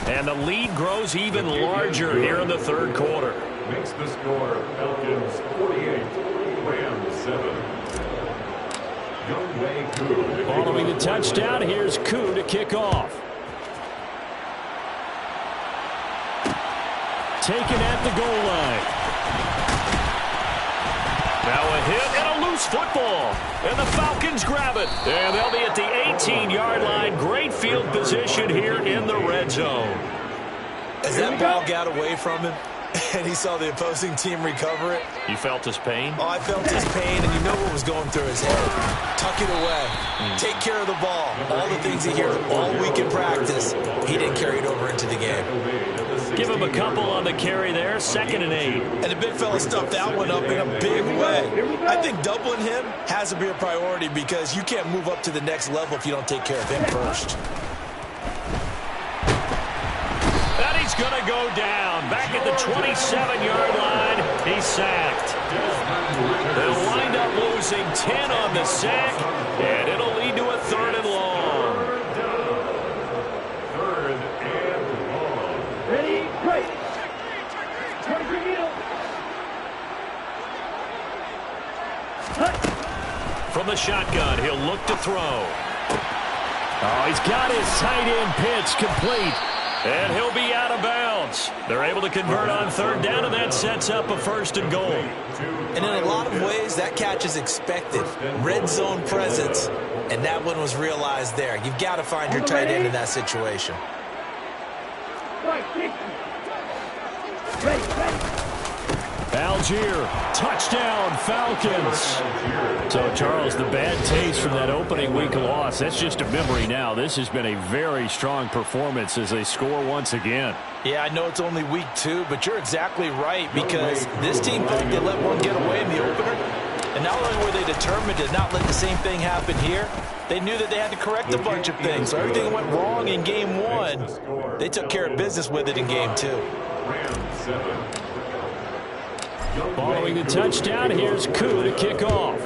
And the lead grows even larger here in the third quarter. Makes the score Falcons 48, Rams 7. Following the touchdown, here's Koo to kick off. Taken at the goal line. Now a hit and a loose football. And the Falcons grab it. And they'll be at the 18-yard line. Great field position here in the red zone. As that ball got away from him, and he saw the opposing team recover it. You felt his pain? Oh, I felt his pain, and you know what was going through his head. Tuck it away. Take care of the ball. All the things he hears all week in practice, he didn't carry it over into the game. Give him a couple on the carry there, 2nd and 8. And the big fella stuffed that one up in a big way. I think doubling him has to be a priority because you can't move up to the next level if you don't take care of him first. He's going to go down. Back at the 27-yard line, he's sacked. They'll wind up losing 10 on the sack, and it'll lead to a 3rd and long. 3rd and long. Ready, break. 23 From the shotgun, he'll look to throw. Oh, he's got his tight end pitch complete. And he'll be out of bounds. They're able to convert on 3rd down, and that sets up a 1st and goal. And in a lot of ways, that catch is expected. Red zone presence, and that one was realized there. You've got to find your tight end in that situation. Algier, touchdown, Falcons. So, Charles, the bad taste from that opening week loss, that's just a memory now. This has been a very strong performance as they score once again. Yeah, I know it's only week 2, but you're exactly right because this team thought they let one get away in the opener. And not only were they determined to not let the same thing happen here, they knew that they had to correct a bunch of things. So everything went wrong in game 1. They took care of business with it in game 2. Following the touchdown, here's Koo to kick off.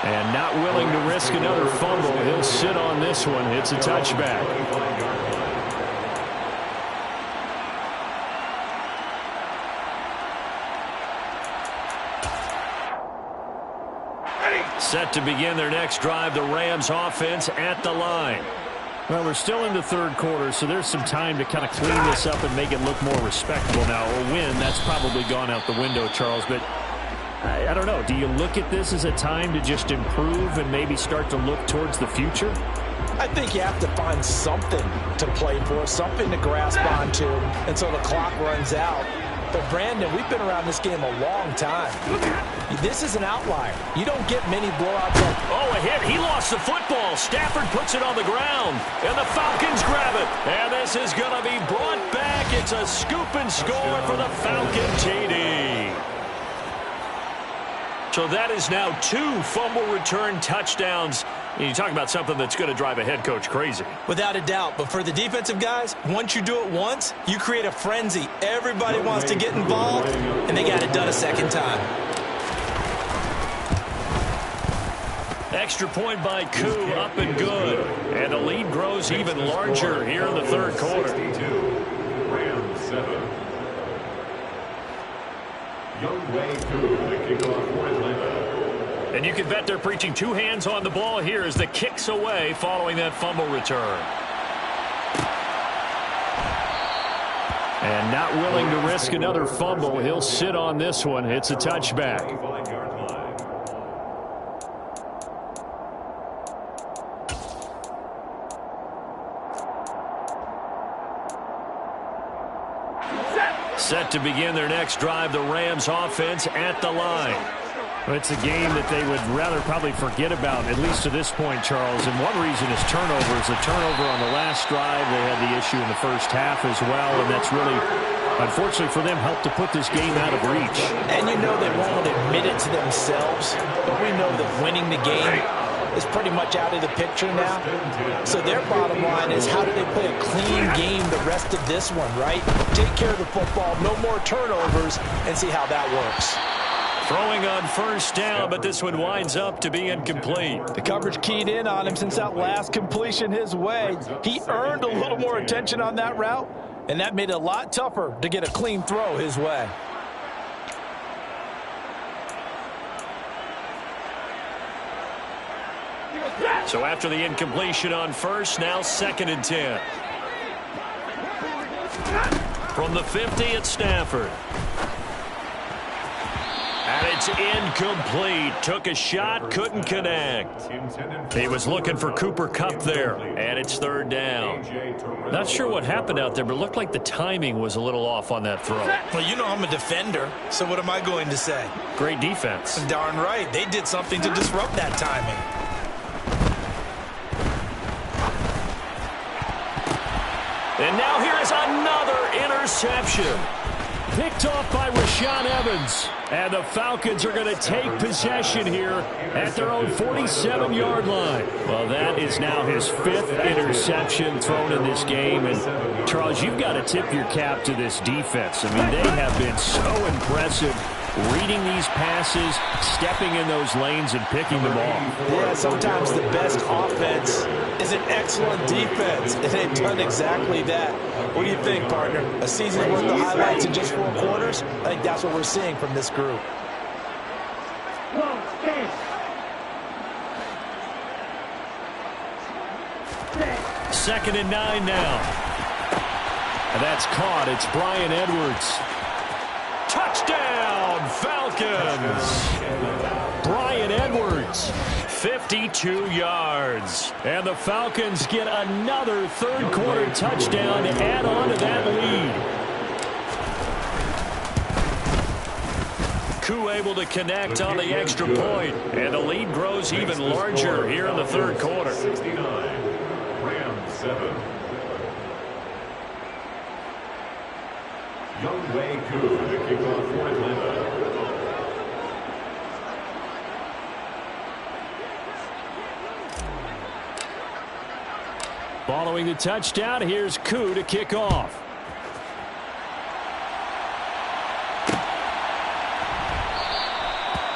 And not willing to risk another fumble. He'll sit on this one. It's a touchback. Set to begin their next drive, the Rams offense at the line. Well, we're still in the third quarter, so there's some time to kind of clean this up and make it look more respectable now. A win, that's probably gone out the window, Charles, but I don't know. Do you look at this as a time to just improve and maybe start to look towards the future? I think you have to find something to play for, something to grasp onto until the clock runs out. But, Brandon, we've been around this game a long time. This is an outlier. You don't get many blowouts like... Oh, a hit. He lost the football. Stafford puts it on the ground. And the Falcons grab it. And this is going to be brought back. It's a scoop and score for the Falcon TD. So that is now 2 fumble return touchdowns. You talk about something that's going to drive a head coach crazy. Without a doubt. But for the defensive guys, once you do it once, you create a frenzy. Everybody wants to get involved, and they got it done a second time. Extra point by Koo, up and good. And the lead grows even larger here in the third quarter. Rams 7. Younghoe Koo, the kickoff for Atlanta. And you can bet they're preaching 2 hands on the ball here as the kick's away following that fumble return. And not willing to risk another fumble. He'll sit on this one. It's a touchback. Set to begin their next drive, the Rams offense at the line. It's a game that they would rather probably forget about, at least to this point, Charles. And one reason is turnovers. A turnover on the last drive. They had the issue in the first half as well, and that's really, unfortunately for them, helped to put this game out of reach. And you know they won't admit it to themselves, but we know that winning the game is pretty much out of the picture now. So their bottom line is, how do they play a clean game the rest of this one, right? Take care of the football, no more turnovers, and see how that works. Throwing on first down, but this one winds up to be incomplete. The coverage keyed in on him since that last completion his way. He earned a little more attention on that route, and that made it a lot tougher to get a clean throw his way. So after the incompletion on first, now 2nd and 10. From the 50 at Stafford. And it's incomplete. Took a shot, couldn't connect. He was looking for Cooper Kupp there, and it's 3rd down. Not sure what happened out there, but it looked like the timing was a little off on that throw. Well, you know I'm a defender, so what am I going to say? Great defense. Darn right. They did something to disrupt that timing. And now here is another interception. Picked off by Rashaan Evans. And the Falcons are going to take possession here at their own 47-yard line. Well, that is now his 5th interception thrown in this game. And, Charles, you've got to tip your cap to this defense. I mean, they have been so impressive reading these passes, stepping in those lanes, and picking them off. Yeah, sometimes the best offense is an excellent defense, and they've done exactly that. What do you think, partner? A season's worth of highlights in just 4 quarters? I think that's what we're seeing from this group. Second and 9 now. And that's caught. It's Bryan Edwards. Touchdown, Falcons! Bryan Edwards, 52 yards. And the Falcons get another 3rd quarter touchdown to add on to that lead. Koo able to connect on the extra point, and the lead grows even larger here in the 3rd quarter. 69, Rams 7. Younghoe Koo, the kickoff for Atlanta. Following the touchdown, here's Koo to kick off.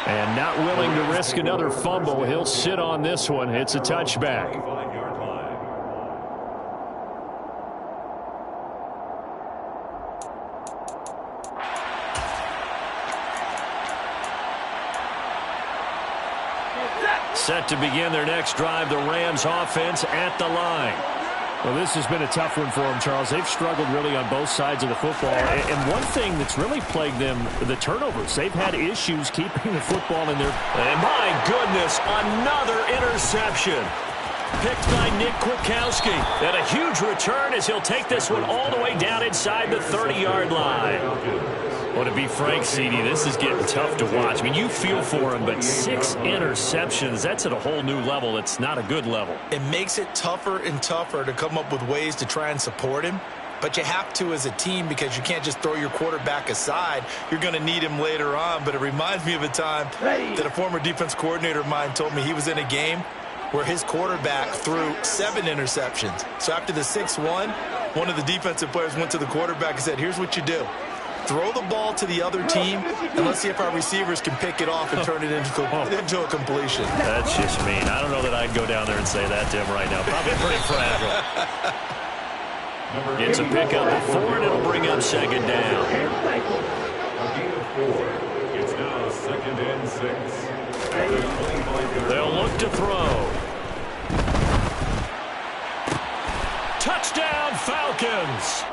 And not willing to risk another fumble. He'll sit on this one. It's a touchback. Set to begin their next drive, the Rams offense at the line. Well, this has been a tough one for them, Charles. They've struggled really on both sides of the football. And one thing that's really plagued them, the turnovers. They've had issues keeping the football in their... And my goodness, another interception. Picked by Nick Kwiatkowski. And a huge return as he'll take this one all the way down inside the 30-yard line. Well, to be frank, CD, this is getting tough to watch. I mean, you feel for him, but 6 interceptions, that's at a whole new level. It's not a good level. It makes it tougher and tougher to come up with ways to try and support him. But you have to as a team because you can't just throw your quarterback aside. You're going to need him later on. But it reminds me of a time that a former defense coordinator of mine told me he was in a game where his quarterback threw 7 interceptions. So after the 6-1, one of the defensive players went to the quarterback and said, here's what you do. Throw the ball to the other team, and let's see if our receivers can pick it off and turn it into a completion. That's just mean. I don't know that I'd go down there and say that to him right now. Probably pretty fragile. It's a pickup at 4, and it'll bring up 2nd down. A gain of 4. It's now 2nd and 6. They'll look to throw. Touchdown, Falcons!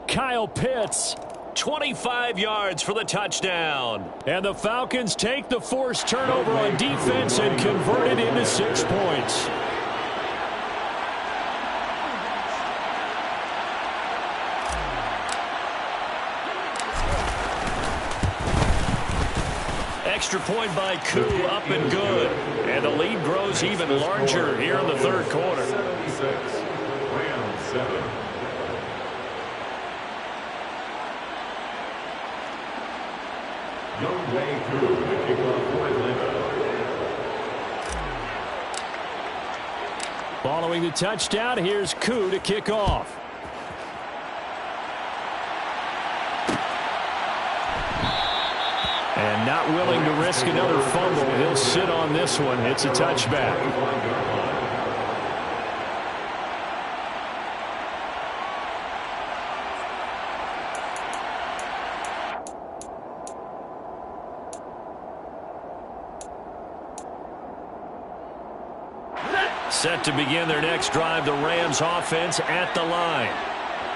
Kyle Pitts, 25 yards for the touchdown. And the Falcons take the forced turnover on defense and convert it into 6 points. Extra point by Koo, up and good. And the lead grows even larger here in the 3rd quarter. 76, Rams 7. Younghoe Koo, the kickoff for Atlanta. Following the touchdown, here's Koo to kick off. And not willing to risk another fumble. He'll sit on this one. It's a touchback. Set to begin their next drive, the Rams offense at the line.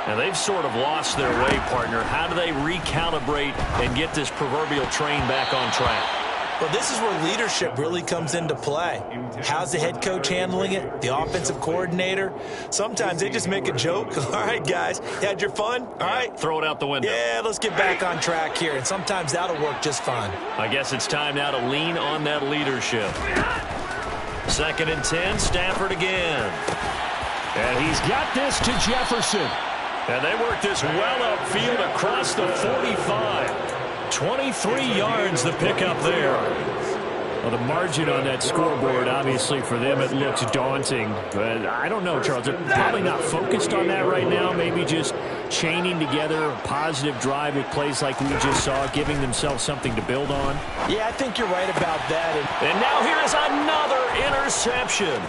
Now, they've sort of lost their way, partner. How do they recalibrate and get this proverbial train back on track? Well, this is where leadership really comes into play. How's the head coach handling it? The offensive coordinator? Sometimes they just make a joke. All right, guys, you had your fun? All right. Throw it out the window. Yeah, let's get back on track here. And sometimes that'll work just fine. I guess it's time now to lean on that leadership. 2nd and 10, Stafford again. And he's got this to Jefferson. And they work this well upfield across the 45. 23 yards the pickup there. Well, the margin on that scoreboard, obviously, for them, it looks daunting. But I don't know, Charles. They're probably not focused on that right now. Maybe just chaining together a positive drive with plays like we just saw, giving themselves something to build on. Yeah, I think you're right about that. And now here is another interception.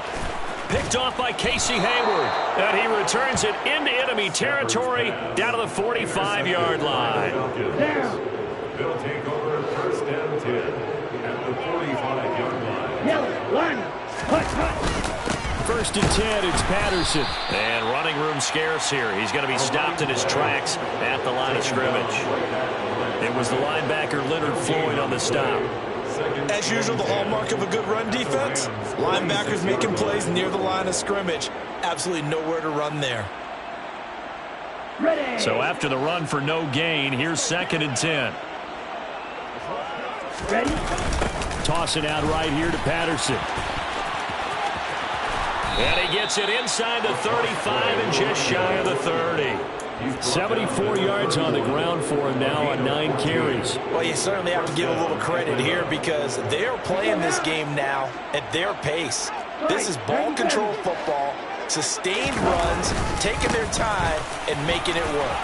Picked off by Casey Hayward. And he returns it into enemy territory down to the 45-yard line. They'll take over 1st and 10 at the 45-yard line. Yellow, line, hut. 1st and 10, it's Patterson. And running room scarce here. He's going to be stopped in his tracks at the line of scrimmage. It was the linebacker Leonard Floyd on the stop. As usual, the hallmark of a good run defense, linebackers making plays near the line of scrimmage. Absolutely nowhere to run there. Ready. So after the run for no gain, here's 2nd and 10. Ready. Toss it out right here to Patterson. And he gets it inside the 35 and just shy of the 30. 74 yards on the ground for him now on 9 carries. Well, you certainly have to give a little credit here because they're playing this game now at their pace. This is ball control football, sustained runs, taking their time, and making it work.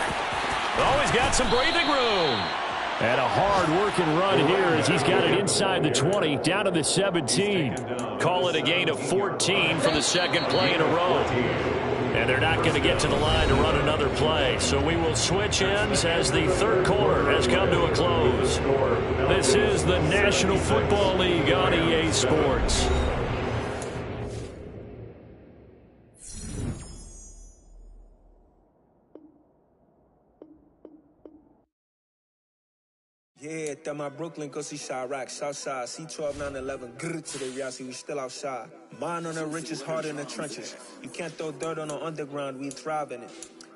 Always got some breathing room. And a hard-working run here as he's got it inside the 20, down to the 17. Call it a gain of 14 for the 2nd play in a row. And they're not going to get to the line to run another play. So we will switch ends as the 3rd quarter has come to a close. This is the National Football League on EA Sports. Yeah, that my Brooklyn, go see Chirac, Southside, C12, 911, grrr to the reality, we still outside. Mine on the riches, hard in the trenches. You can't throw dirt on the underground, we thrive in it.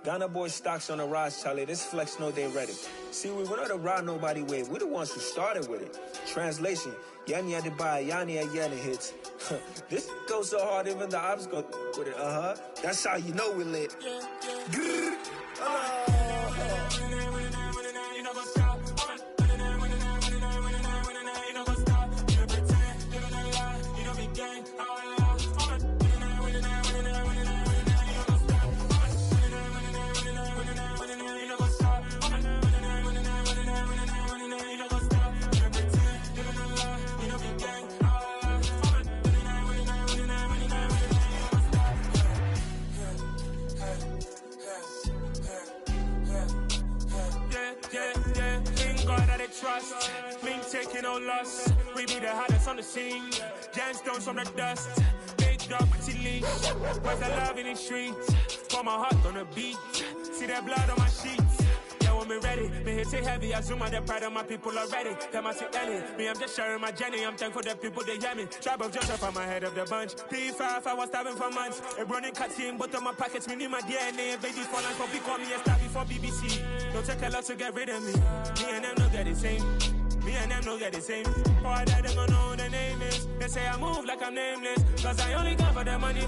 Ghana boys stocks on the rise, Charlie, this flex know they ready. See, we're not a ride nobody wave, we're the ones who started with it. Translation, Yanni had to buy, Yanni had Yanni hits. This goes so hard, even the ops go with it, That's how you know we lit. Grrr, trust, we ain't taking no loss. We be the hottest on the scene. Gemstones from the dust. Big dog, pretty leash. Where's the love in the streets? Pour my heart on the beat. See that blood on my sheets. Yeah, when me ready, me hit it heavy. I zoom on the pride of my people already. Them I see Ellie. Me, I'm just sharing my journey. I'm thankful that people they hear me. Tribe of Joseph, I'm ahead of the bunch. P5, I was starving for months. A running cut in, but on my pockets, me need my DNA. Baby, for life, but call me a star before BBC. Don't take a lot to get rid of me. Me and them no get the same. Me and them no get the same. For that, them don't know who the name is. They say I move like I'm nameless. Cause I only got for the money.